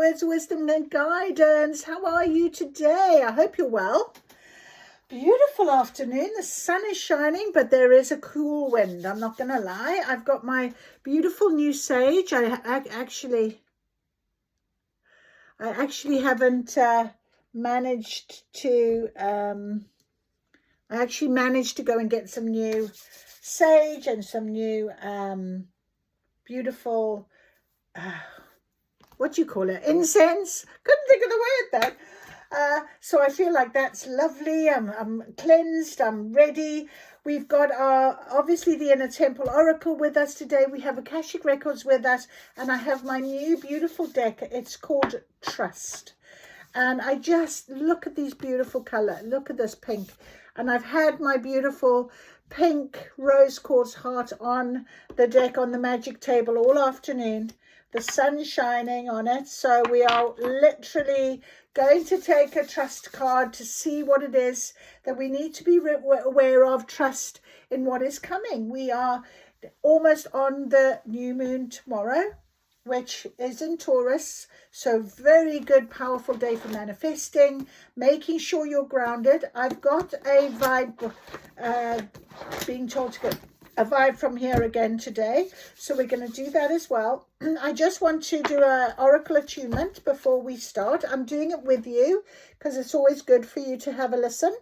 words of wisdom and guidance. How are you today? I hope you're well. Beautiful afternoon. The sun is shining, but there is a cool wind. I'm not going to lie. I've got my beautiful new sage. I actually haven't managed to. I actually managed to go and get some new sage and some new beautiful. What do you call it? Incense. Couldn't think of the word then. So I feel like that's lovely. I'm cleansed. I'm ready. We've got obviously the Inner Temple Oracle with us today. We have Akashic Records with us, and I have my new beautiful deck. It's called Trust. And I just look at these beautiful color. Look at this pink. And I've had my beautiful pink rose quartz heart on the deck on the magic table all afternoon. The sun shining on it. So we are literally going to take a trust card to see what it is that we need to be aware of. Trust in what is coming. We are almost on the new moon tomorrow, which is in Taurus. So very good, powerful day for manifesting, making sure you're grounded. I've got a vibe, being told to get a vibe from here again today. So we're going to do that as well. I just want to do an oracle attunement before we start. I'm doing it with you because it's always good for you to have a listen.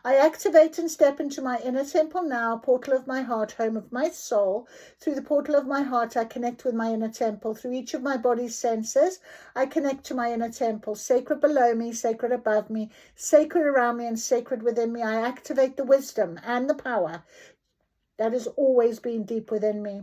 I activate and step into my inner temple now, portal of my heart, home of my soul. Through the portal of my heart, I connect with my inner temple. Through each of my body's senses, I connect to my inner temple. Sacred below me, sacred above me, sacred around me, and sacred within me. I activate the wisdom and the power that has always been deep within me.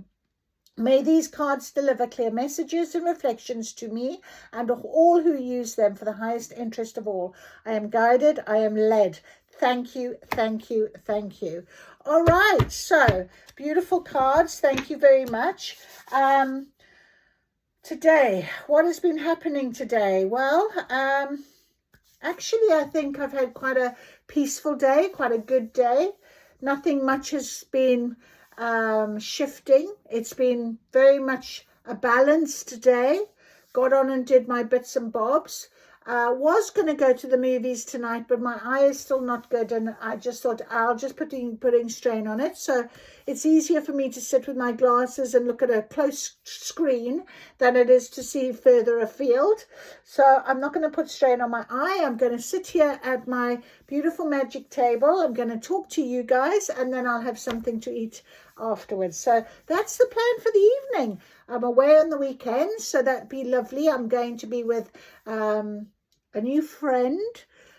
May these cards deliver clear messages and reflections to me and all who use them for the highest interest of all. I am guided. I am led. Thank you, thank you, thank you. All right, so beautiful cards. Thank you very much. Today, what has been happening today? Well, actually, I think I've had quite a peaceful day, quite a good day. Nothing much has been shifting. It's been very much a balanced day. Got on and did my bits and bobs. Was going to go to the movies tonight, but my eye is still not good, and I just thought I'll just putting strain on it. So it's easier for me to sit with my glasses and look at a close screen than it is to see further afield. So I'm not going to put strain on my eye. I'm going to sit here at my beautiful magic table. I'm going to talk to you guys, and then I'll have something to eat afterwards. So that's the plan for the evening. I'm away on the weekend, so that'd be lovely. I'm going to be with a new friend,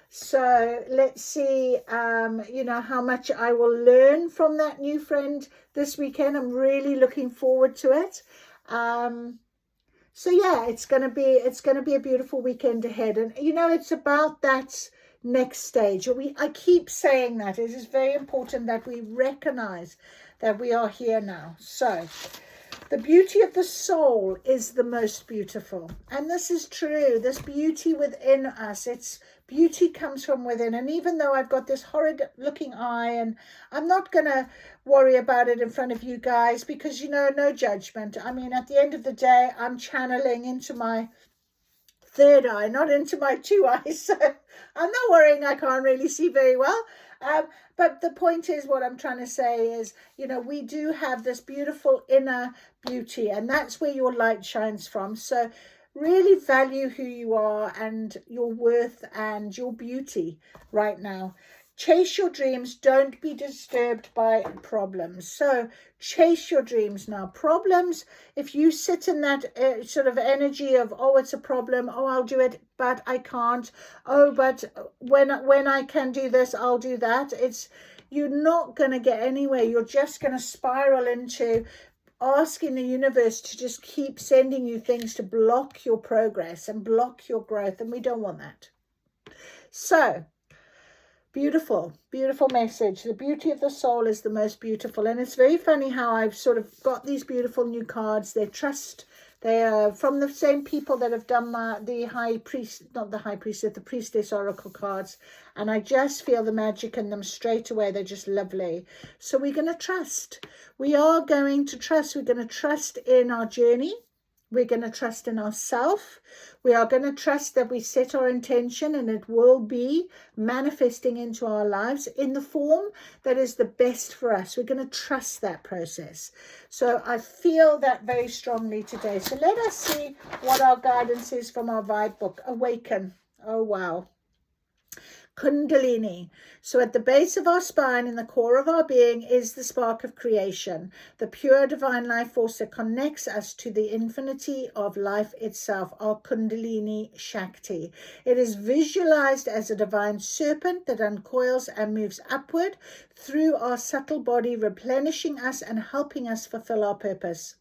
so let's see how much I will learn from that new friend this weekend. I'm really looking forward to it. So yeah, it's gonna be a beautiful weekend ahead, and it's about that next stage. I keep saying that it is very important that we recognize that we are here now. So the beauty of the soul is the most beautiful. And this is true. This beauty within us, it's beauty comes from within. And even though I've got this horrid looking eye, and I'm not going to worry about it in front of you guys because, no judgment. I mean, at the end of the day, I'm channeling into my third eye, not into my two eyes. So I'm not worrying. I can't really see very well. But the point is, what I'm trying to say is, we do have this beautiful inner beauty, and that's where your light shines from. So really value who you are and your worth and your beauty right now. Chase your dreams. Don't be disturbed by problems. So chase your dreams now. Problems, if you sit in that sort of energy of, oh, it's a problem, oh, I'll do it, but I can't, oh, but when I can do this, I'll do that. You're not going to get anywhere. You're just going to spiral into asking the universe to just keep sending you things to block your progress and block your growth, and we don't want that. So beautiful, beautiful message. The beauty of the soul is the most beautiful. And it's very funny how I've sort of got these beautiful new cards. They are from the same people that have done the priestess oracle cards. And I just feel the magic in them straight away. They're just lovely. So we're going to trust. We are going to trust. We're going to trust in our journey. We're going to trust in ourselves. We are going to trust that we set our intention and it will be manifesting into our lives in the form that is the best for us. We're going to trust that process. So I feel that very strongly today. So let us see what our guidance is from our vibe book. Awaken. Oh, wow. Kundalini. So at the base of our spine, in the core of our being, is the spark of creation, the pure divine life force that connects us to the infinity of life itself, our Kundalini Shakti. It is visualized as a divine serpent that uncoils and moves upward through our subtle body, replenishing us and helping us fulfill our purpose.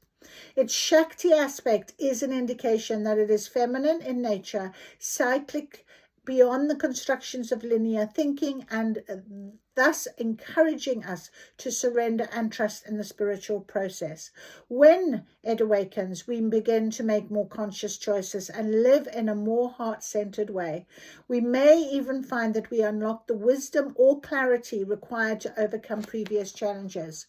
Its Shakti aspect is an indication that it is feminine in nature, cyclic, beyond the constructions of linear thinking, and thus encouraging us to surrender and trust in the spiritual process. When it awakens, we begin to make more conscious choices and live in a more heart-centered way. We may even find that we unlock the wisdom or clarity required to overcome previous challenges.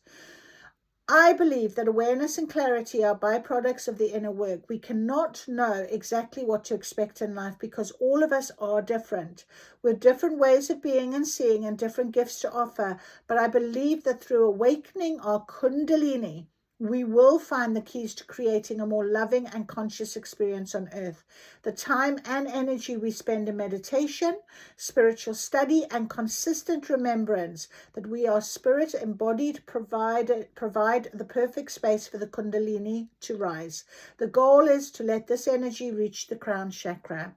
I believe that awareness and clarity are byproducts of the inner work. We cannot know exactly what to expect in life because all of us are different, with different ways of being and seeing and different gifts to offer. But I believe that through awakening our Kundalini, we will find the keys to creating a more loving and conscious experience on earth. The time and energy we spend in meditation, spiritual study, and consistent remembrance that we are spirit embodied provide the perfect space for the Kundalini to rise. The goal is to let this energy reach the crown chakra.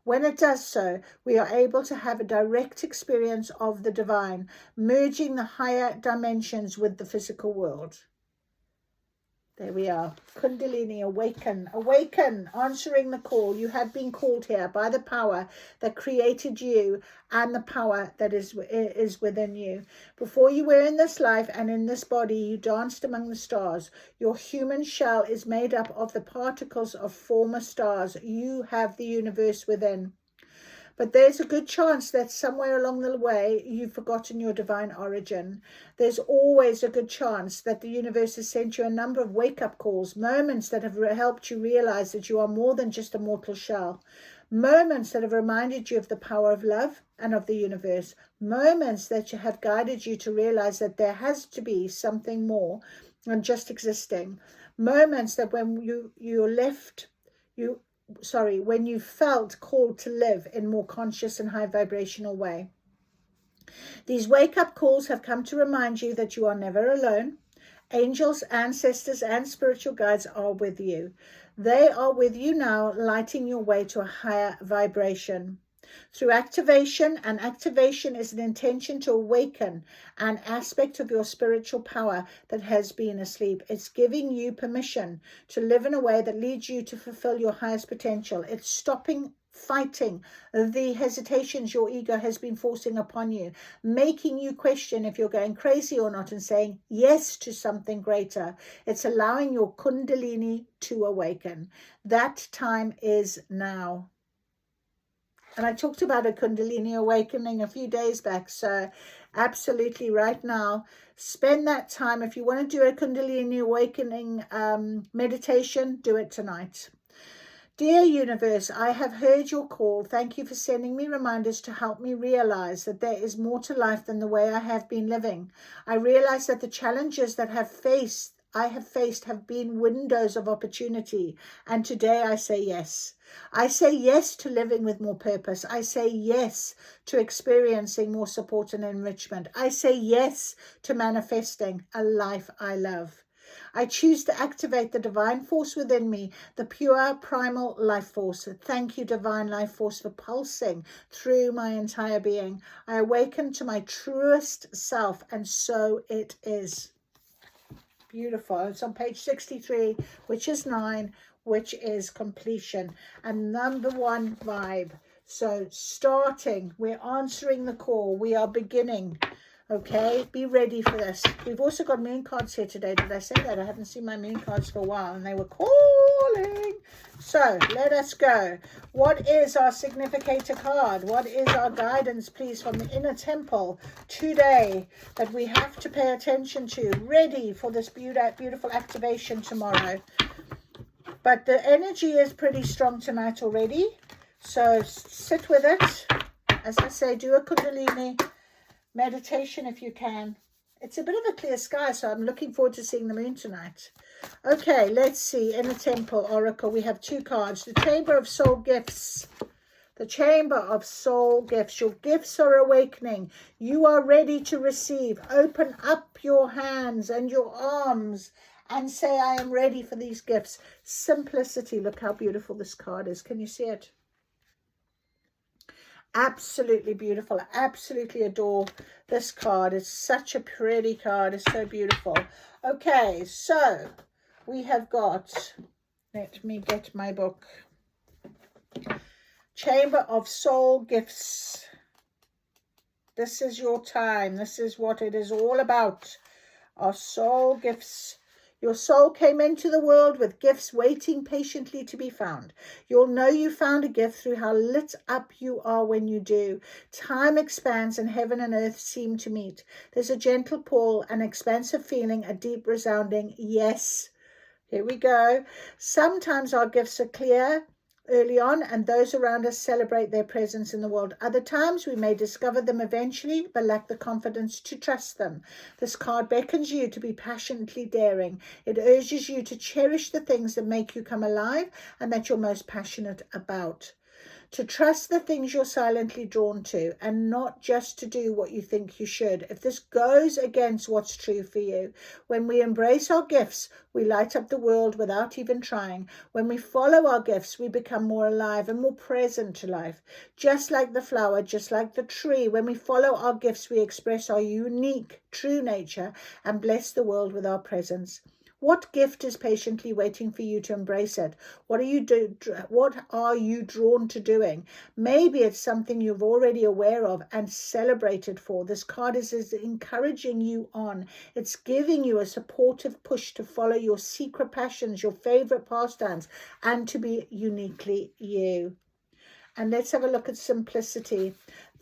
When it does so, we are able to have a direct experience of the divine, merging the higher dimensions with the physical world. There we are. Kundalini, awaken, awaken, answering the call. You have been called here by the power that created you and the power that is within you. Before you were in this life and in this body, you danced among the stars. Your human shell is made up of the particles of former stars. You have the universe within. But there's a good chance that somewhere along the way you've forgotten your divine origin. There's always a good chance that the universe has sent you a number of wake-up calls, moments that have helped you realize that you are more than just a mortal shell, moments that have reminded you of the power of love and of the universe, moments that have guided you to realize that there has to be something more than just existing, moments that when when you felt called to live in more conscious and high vibrational way. These wake-up calls have come to remind you that you are never alone. Angels, ancestors, and spiritual guides are with you. They are with you now, lighting your way to a higher vibration. Through activation, and activation is an intention to awaken an aspect of your spiritual power that has been asleep. It's giving you permission to live in a way that leads you to fulfill your highest potential. It's stopping fighting the hesitations your ego has been forcing upon you, making you question if you're going crazy or not, and saying yes to something greater. It's allowing your Kundalini to awaken. That time is now. And I talked about a Kundalini awakening a few days back. So absolutely right now, spend that time. If you want to do a Kundalini awakening meditation, do it tonight. Dear universe, I have heard your call. Thank you for sending me reminders to help me realize that there is more to life than the way I have been living. I realize that the challenges that I have faced have been windows of opportunity, and today I say yes. I say yes to living with more purpose. I say yes to experiencing more support and enrichment. I say yes to manifesting a life I love. I choose to activate the divine force within me, the pure primal life force. Thank you, divine life force, for pulsing through my entire being. I awaken to my truest self, and so it is. Beautiful. It's on page 63, which is 9, which is completion and number 1 vibe. So starting, we're answering the call. We are beginning. Okay, be ready for this. We've also got moon cards here today. Did I say that? I haven't seen my moon cards for a while and they were calling. So let us go. What is our significator card? What is our guidance, please, from the inner temple today that we have to pay attention to, ready for this beautiful activation tomorrow? But the energy is pretty strong tonight already. So sit with it. As I say, do a Kundalini meditation if you can. It's a bit of a clear sky, so I'm looking forward to seeing the moon tonight. Okay, let's see. In the Temple Oracle, we have 2 cards. The Chamber of Soul Gifts. The Chamber of Soul Gifts. Your gifts are awakening. You are ready to receive. Open up your hands and your arms and say, I am ready for these gifts. Simplicity. Look how beautiful this card is. Can you see it? Absolutely beautiful. Absolutely adore this card. It's such a pretty card. It's so beautiful. Okay, so we have got, let me get my book. Chamber of Soul Gifts. This is your time. This is what it is all about. Our soul gifts. Your soul came into the world with gifts waiting patiently to be found. You'll know you found a gift through how lit up you are when you do. Time expands and heaven and earth seem to meet. There's a gentle pull, an expansive feeling, a deep resounding yes. Here we go. Sometimes our gifts are clear early on, and those around us celebrate their presence in the world. Other times we may discover them eventually, but lack the confidence to trust them. This card beckons you to be passionately daring. It urges you to cherish the things that make you come alive and that you're most passionate about. To trust the things you're silently drawn to, and not just to do what you think you should. If this goes against what's true for you. When we embrace our gifts, we light up the world without even trying. When we follow our gifts, we become more alive and more present to life. Just like the flower, just like the tree, when we follow our gifts, we express our unique, true nature and bless the world with our presence. What gift is patiently waiting for you to embrace it? What are you drawn to doing? Maybe it's something you're already aware of and celebrated for. This card is encouraging you on. It's giving you a supportive push to follow your secret passions, your favorite pastimes, and to be uniquely you. And let's have a look at simplicity.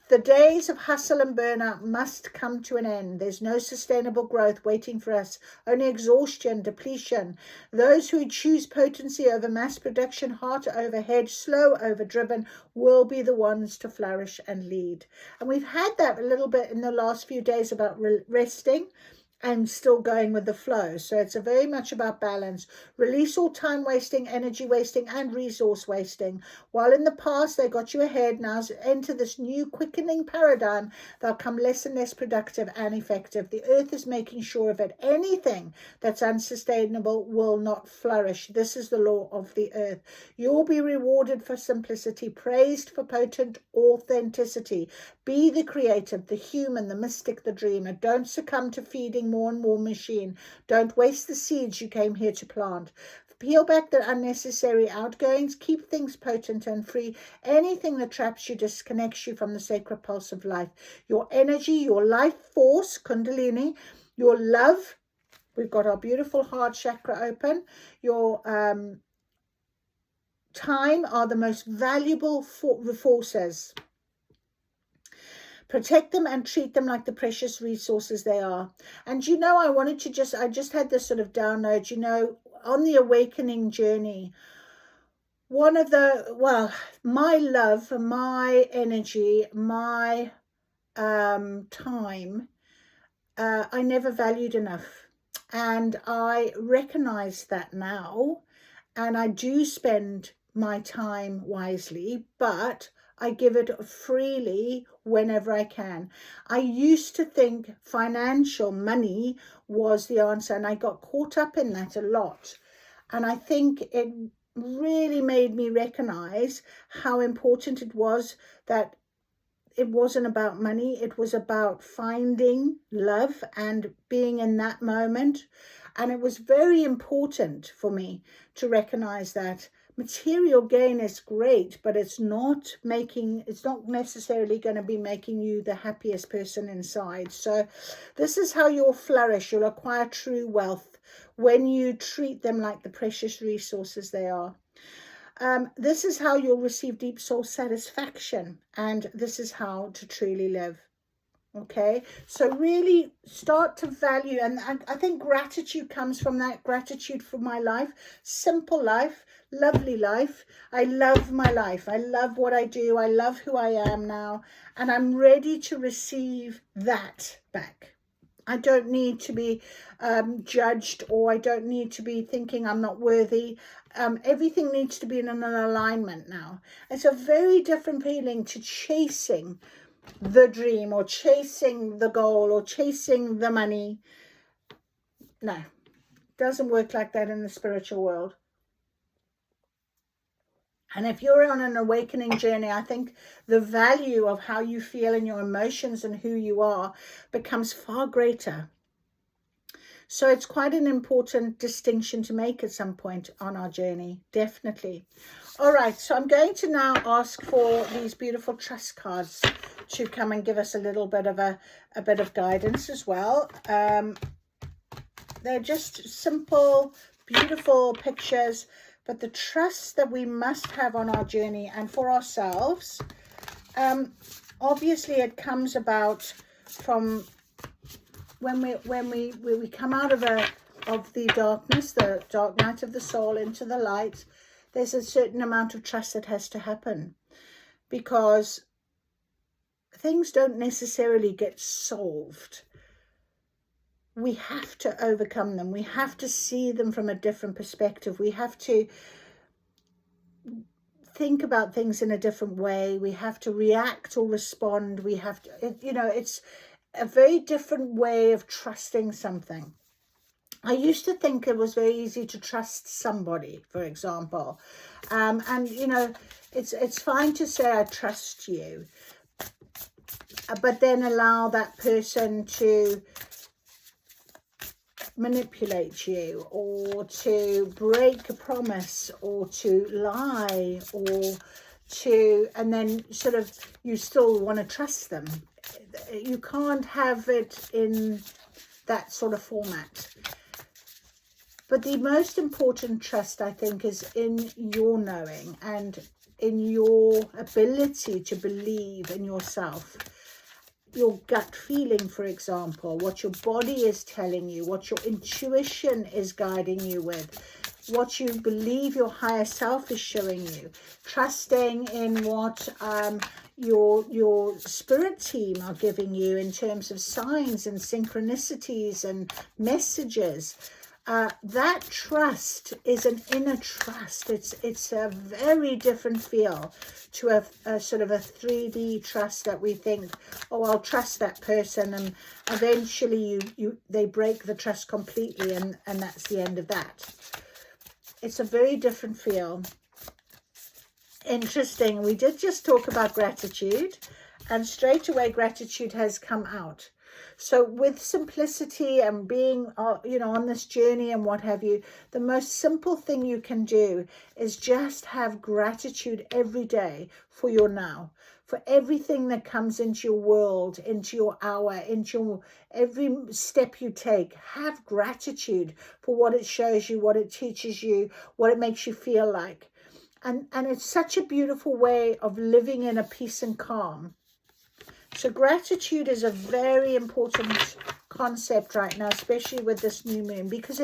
The days of hustle and burnout must come to an end. There's no sustainable growth waiting for us, only exhaustion, depletion. Those who choose potency over mass production, heart over head, slow over driven, will be the ones to flourish and lead. And we've had that a little bit in the last few days about resting and still going with the flow. So it's very much about balance. Release all time wasting, energy wasting, and resource wasting. While in the past they got you ahead, now enter this new quickening paradigm. They'll come less and less productive and effective. The earth is making sure of it. Anything that's unsustainable will not flourish. This is the law of the earth. You'll be rewarded for simplicity, praised for potent authenticity. Be the creative, the human, the mystic, the dreamer. Don't succumb to feeding more and more machine. Don't waste the seeds you came here to plant. Peel back the unnecessary outgoings. Keep things potent and free. Anything that traps you disconnects you from the sacred pulse of life. Your energy, your life force, Kundalini, your love. We've got our beautiful heart chakra open. Your time are the most valuable forces. Protect them and treat them like the precious resources they are. And you know, I just had this sort of download, you know, on the awakening journey. My love, my energy, my time, I never valued enough. And I recognize that now. And I do spend my time wisely, but I give it freely whenever I can. I used to think financial money was the answer, and I got caught up in that a lot. And I think it really made me recognize how important it was that it wasn't about money. It was about finding love and being in that moment. And it was very important for me to recognize that material gain is great, but it's not necessarily going to be making you the happiest person inside. So this is how you'll flourish. You'll acquire true wealth when you treat them like the precious resources they are. This is how you'll receive deep soul satisfaction, and this is how to truly live. Okay, so really start to value, and I think gratitude comes from that. Gratitude for my life, simple life, lovely life. I love my life. I love what I do. I love who I am now, and I'm ready to receive that back. I don't need to be judged, or I don't need to be thinking I'm not worthy. Everything needs to be in an alignment now. It's a very different feeling to chasing the dream or chasing the goal or chasing the money. No, it doesn't work like that in the spiritual world. And if you're on an awakening journey, I think the value of how you feel and your emotions and who you are becomes far greater. So it's quite an important distinction to make at some point on our journey, definitely. All right, so I'm going to now ask for these beautiful trust cards to come and give us a little bit of a bit of guidance as well. They're just simple, beautiful pictures, but the trust that we must have on our journey and for ourselves, obviously it comes about from when we come out of the darkness, the dark night of the soul, into the light. There's a certain amount of trust that has to happen, because things don't necessarily get solved. We have to overcome them. We have to see them from a different perspective. We have to think about things in a different way. We have to react or respond. We have to, it's a very different way of trusting something. I used to think it was very easy to trust somebody, for example. And, it's fine to say I trust you, but then allow that person to manipulate you, or to break a promise, or to lie, or and then sort of you still want to trust them. You can't have it in that sort of format. But the most important trust, I think, is in your knowing and in your ability to believe in yourself. Your gut feeling, for example, what your body is telling you, what your intuition is guiding you with, what you believe your higher self is showing you, trusting in what your spirit team are giving you in terms of signs and synchronicities and messages. That trust is an inner trust. It's a very different feel to a sort of a 3D trust that we think, oh, I'll trust that person, and eventually they break the trust completely, and that's the end of that. It's a very different feel. Interesting. We did just talk about gratitude, and straight away gratitude has come out. So with simplicity and being, on this journey and what have you, the most simple thing you can do is just have gratitude every day for your now, for everything that comes into your world, into your hour, into every step you take. Have gratitude for what it shows you, what it teaches you, what it makes you feel like. And it's such a beautiful way of living in a peace and calm. So gratitude is a very important concept right now, especially with this new moon, because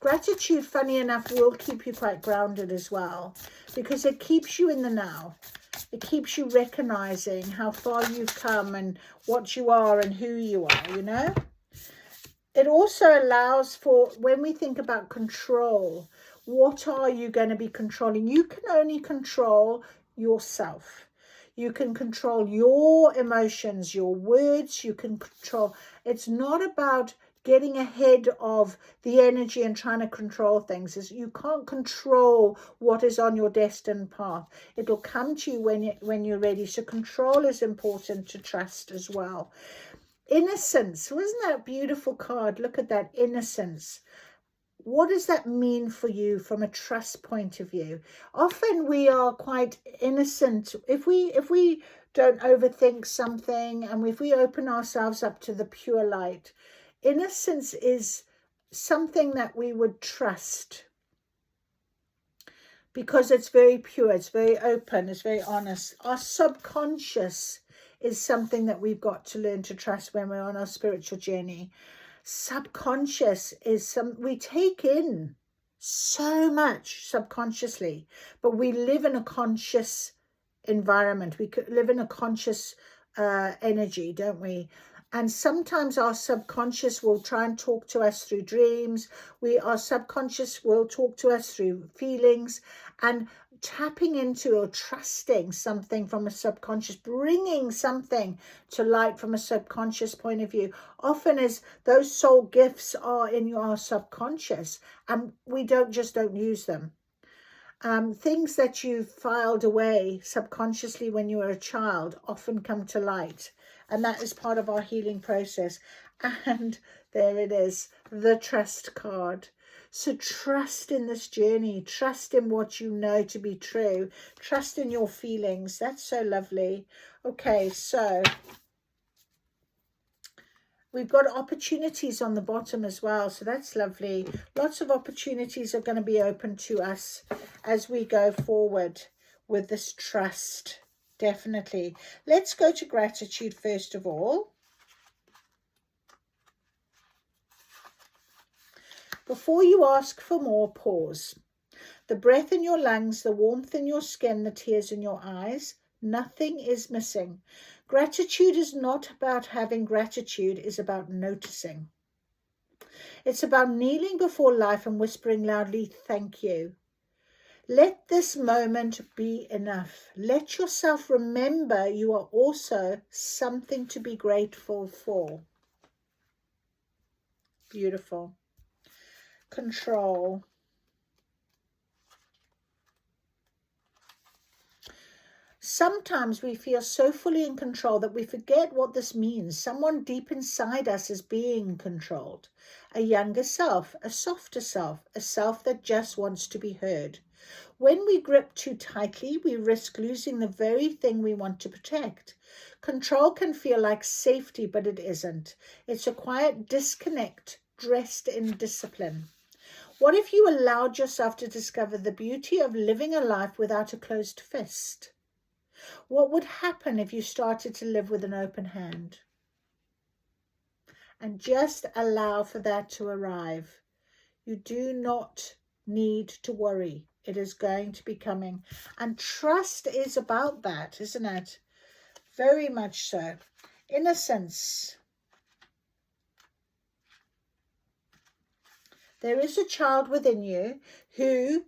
gratitude, funny enough, will keep you quite grounded as well, because it keeps you in the now. It keeps you recognizing how far you've come and what you are and who you are, It also allows for, when we think about control, what are you going to be controlling? You can only control yourself. You can control your emotions, your words, you can control. It's not about getting ahead of the energy and trying to control things. You can't control what is on your destined path. It'll come to you when you're ready. So control is important to trust as well. Innocence. Wasn't that a beautiful card? Look at that, innocence. What does that mean for you from a trust point of view? Often we are quite innocent. If we don't overthink something, and if we open ourselves up to the pure light, innocence is something that we would trust, because it's very pure, it's very open, it's very honest. Our subconscious is something that we've got to learn to trust when we're on our spiritual journey. Subconscious is we take in so much subconsciously, but we live in a conscious environment. We could live in a conscious energy, don't we? And sometimes our subconscious will try and talk to us through dreams. Our subconscious will talk to us through feelings, and tapping into or trusting something from a subconscious, bringing something to light from a subconscious point of view, often is those soul gifts are in your subconscious, and we don't use them. Things that you filed away subconsciously when you were a child often come to light, and that is part of our healing process. And there it is, the trust card. So trust in this journey, trust in what you know to be true, trust in your feelings. That's so lovely. Okay, so we've got opportunities on the bottom as well, so that's lovely. Lots of opportunities are going to be open to us as we go forward with this trust, definitely. Let's go to gratitude first of all. Before you ask for more, pause. The breath in your lungs, the warmth in your skin, the tears in your eyes, nothing is missing. Gratitude is not about having gratitude, it's about noticing. It's about kneeling before life and whispering loudly, thank you. Let this moment be enough. Let yourself remember you are also something to be grateful for. Beautiful. Control. Sometimes we feel so fully in control that we forget what this means. Someone deep inside us is being controlled. A younger self, a softer self, a self that just wants to be heard. When we grip too tightly, we risk losing the very thing we want to protect. Control can feel like safety, but it isn't. It's a quiet disconnect dressed in discipline. What if you allowed yourself to discover the beauty of living a life without a closed fist? What would happen if you started to live with an open hand? And just allow for that to arrive. You do not need to worry. It is going to be coming. And trust is about that, isn't it? Very much so. Innocence. There is a child within you who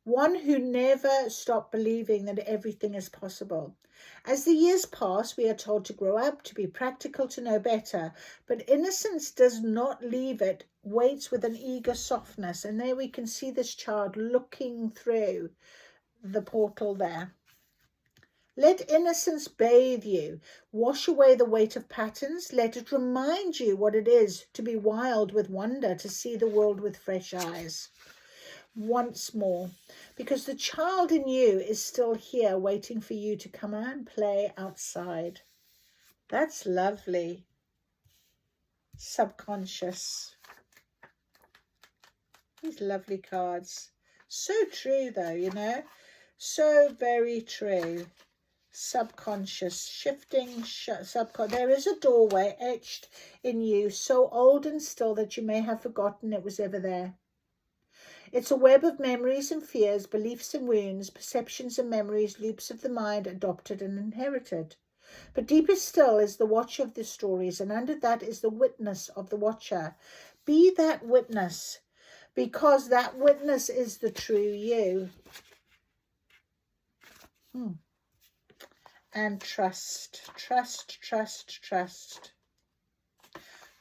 never stopped believing that everything is possible. As the years pass, we are told to grow up, to be practical, to know better. But innocence does not leave it, waits with an eager softness. And there we can see this child looking through the portal there. Let innocence bathe you. Wash away the weight of patterns. Let it remind you what it is to be wild with wonder, to see the world with fresh eyes. Once more, because the child in you is still here waiting for you to come out and play outside. That's lovely. Subconscious. These lovely cards. So true though, you know. So very true. Subconscious, shifting, subconscious. There is a doorway etched in you, so old and still that you may have forgotten it was ever there. It's a web of memories and fears, beliefs and wounds, perceptions and memories, loops of the mind adopted and inherited. But deeper still is the watcher of the stories, and under that is the witness of the watcher. Be that witness, because that witness is the true you. And trust, trust, trust, trust.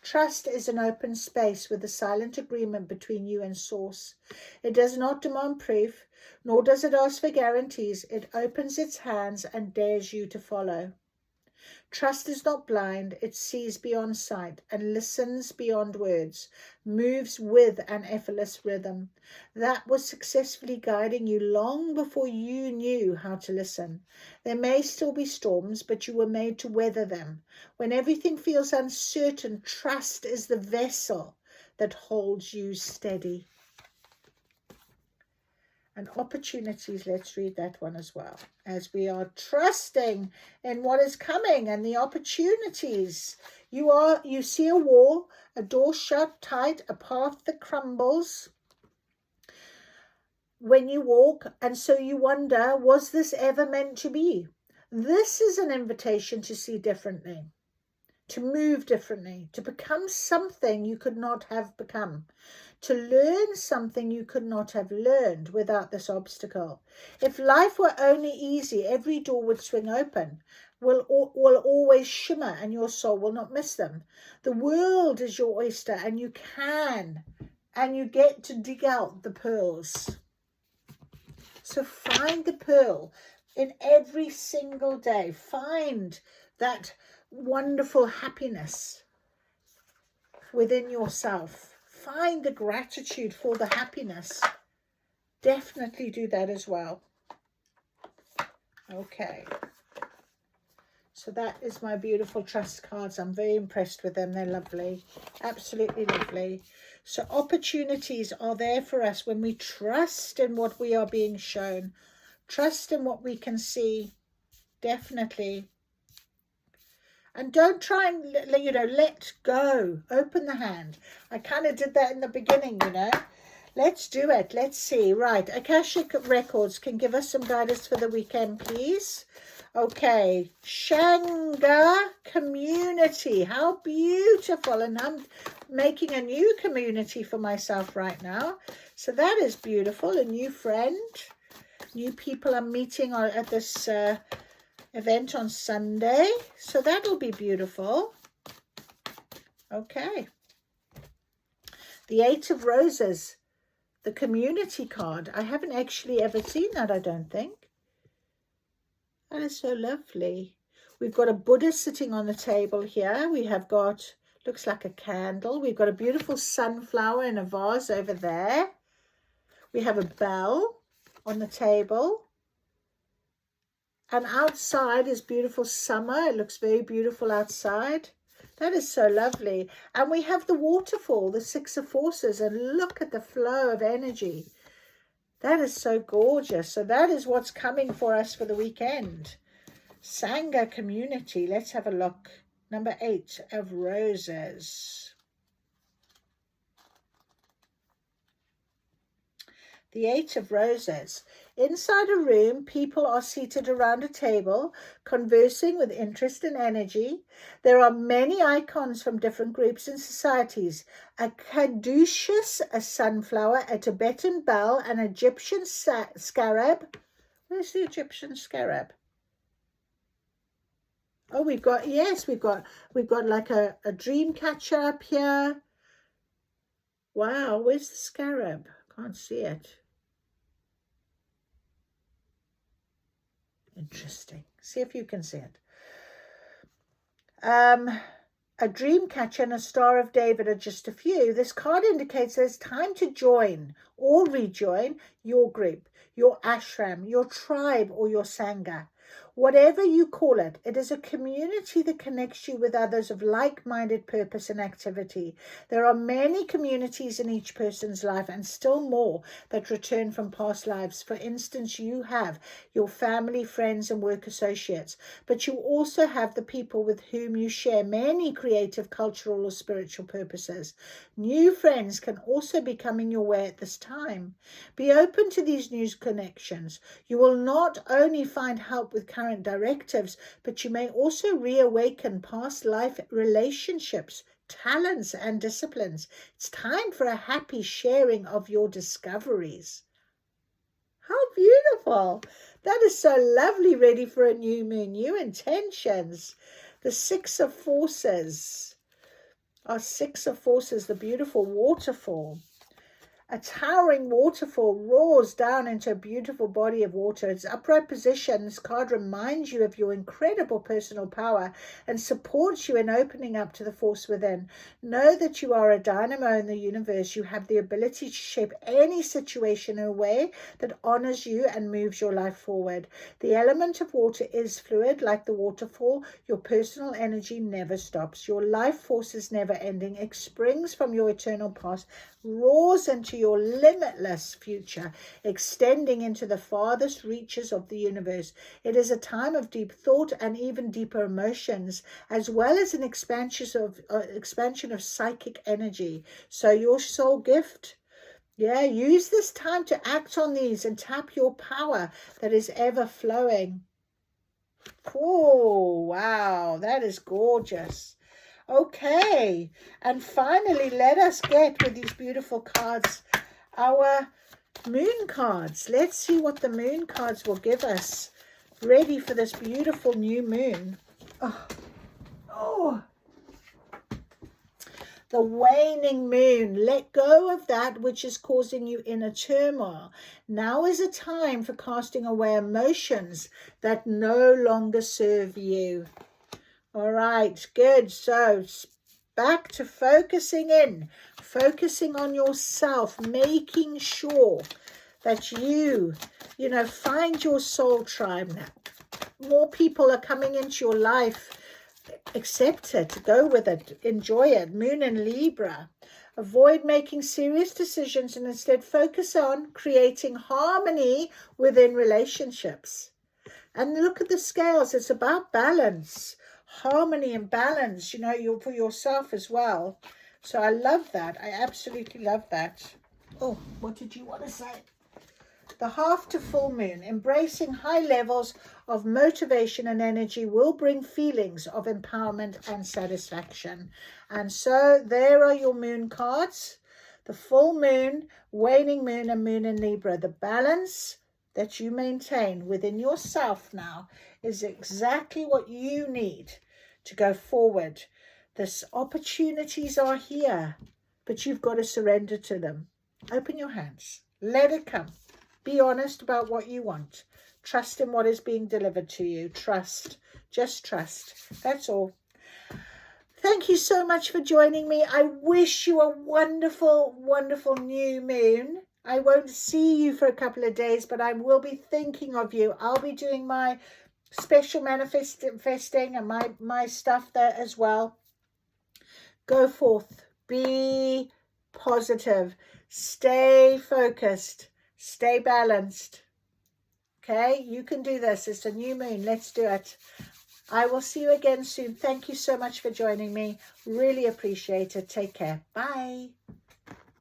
Trust is an open space with a silent agreement between you and Source. It does not demand proof, nor does it ask for guarantees. It opens its hands and dares you to follow. Trust is not blind. It sees beyond sight and listens beyond words, moves with an effortless rhythm. That was successfully guiding you long before you knew how to listen. There may still be storms, but you were made to weather them. When everything feels uncertain, trust is the vessel that holds you steady. And opportunities, let's read that one as well. As we are trusting in what is coming and the opportunities. You see a wall, a door shut tight, a path that crumbles when you walk, and so you wonder, was this ever meant to be? This is an invitation to see differently, to move differently, to become something you could not have become, to learn something you could not have learned without this obstacle. If life were only easy, every door would swing open, will always shimmer, and your soul will not miss them. The world is your oyster, and you get to dig out the pearls. So find the pearl in every single day. Find that wonderful happiness within yourself. Find the gratitude for the happiness. Definitely do that as well. Okay. So that is my beautiful trust cards. I'm very impressed with them. They're lovely. Absolutely lovely. So opportunities are there for us when we trust in what we are being shown. Trust in what we can see. Definitely. And don't try and, let go. Open the hand. I kind of did that in the beginning, Let's do it. Let's see. Right. Akashic Records can give us some guidance for the weekend, please. Okay. Shanga community. How beautiful. And I'm making a new community for myself right now. So that is beautiful. A new friend. New people I'm meeting at this event on Sunday. So that'll be beautiful. Okay. The Eight of Roses. The community card. I haven't actually ever seen that, I don't think. That is so lovely. We've got a Buddha sitting on the table here. We have got, looks like a candle. We've got a beautiful sunflower in a vase over there. We have a bell on the table. And outside is beautiful summer. It looks very beautiful outside. That is so lovely. And we have the waterfall, the Six of Forces, and look at the flow of energy. That is so gorgeous. So that is what's coming for us for the weekend. Sangha community. Let's have a look. Number 8 of Roses. The Eight of Roses. Inside a room, people are seated around a table, conversing with interest and energy. There are many icons from different groups and societies. A caduceus, a sunflower, a Tibetan bell, an Egyptian scarab. Where's the Egyptian scarab? Oh, we've got like a dream catcher up here. Wow, where's the scarab? Can't see it. Interesting. See if you can see it. A dream catcher and a Star of David are just a few. This card indicates there's time to join or rejoin your group, your ashram, your tribe, or your sangha. Whatever you call it, it is a community that connects you with others of like-minded purpose and activity. There are many communities in each person's life and still more that return from past lives. For instance, you have your family, friends, and work associates, but you also have the people with whom you share many creative, cultural, or spiritual purposes. New friends can also be coming your way at this time. Be open to these new connections. You will not only find help with current directives, but you may also reawaken past life relationships, talents, and disciplines. It's time for a happy sharing of your discoveries. How beautiful! That is so lovely, ready for a new moon, new intentions. The Six of Forces. Our Six of Forces, the beautiful waterfall. A towering waterfall roars down into a beautiful body of water. Its upright position, this card reminds you of your incredible personal power and supports you in opening up to the force within. Know that you are a dynamo in the universe. You have the ability to shape any situation in a way that honors you and moves your life forward. The element of water is fluid, like the waterfall. Your personal energy never stops. Your life force is never ending. It springs from your eternal past, roars into your limitless future, extending into the farthest reaches of the universe. It is a time of deep thought and even deeper emotions, as well as an expansion of psychic energy. So your soul gift, yeah, use this time to act on these and tap your power that is ever flowing. Oh, wow, that is gorgeous. Okay, and finally, let us get with these beautiful cards, our moon cards. Let's see what the moon cards will give us, ready for this beautiful new moon. Oh, the waning moon. Let go of that which is causing you inner turmoil. Now is a time for casting away emotions that no longer serve you. All right, good. So back to focusing on yourself, making sure that you find your soul tribe now. More people are coming into your life. Accept it, go with it, enjoy it. Moon in Libra. Avoid making serious decisions and instead focus on creating harmony within relationships. And look at the scales. It's about balance, harmony and balance, for yourself as well. So I love that. I absolutely love that. Oh, what did you want to say? The half to full moon. Embracing high levels of motivation and energy will bring feelings of empowerment and satisfaction. And so there are your moon cards. The full moon, waning moon, and moon in Libra. The balance that you maintain within yourself now is exactly what you need to go forward. The opportunities are here, but you've got to surrender to them. Open your hands. Let it come. Be honest about what you want. Trust in what is being delivered to you. Trust. Just trust. That's all. Thank you so much for joining me. I wish you a wonderful, wonderful new moon. I won't see you for a couple of days, but I will be thinking of you. I'll be doing my special manifesting and my stuff there as well. Go forth. Be positive. Stay focused. Stay balanced. Okay, you can do this. It's a new moon. Let's do it. I will see you again soon. Thank you so much for joining me. Really appreciate it. Take care. Bye.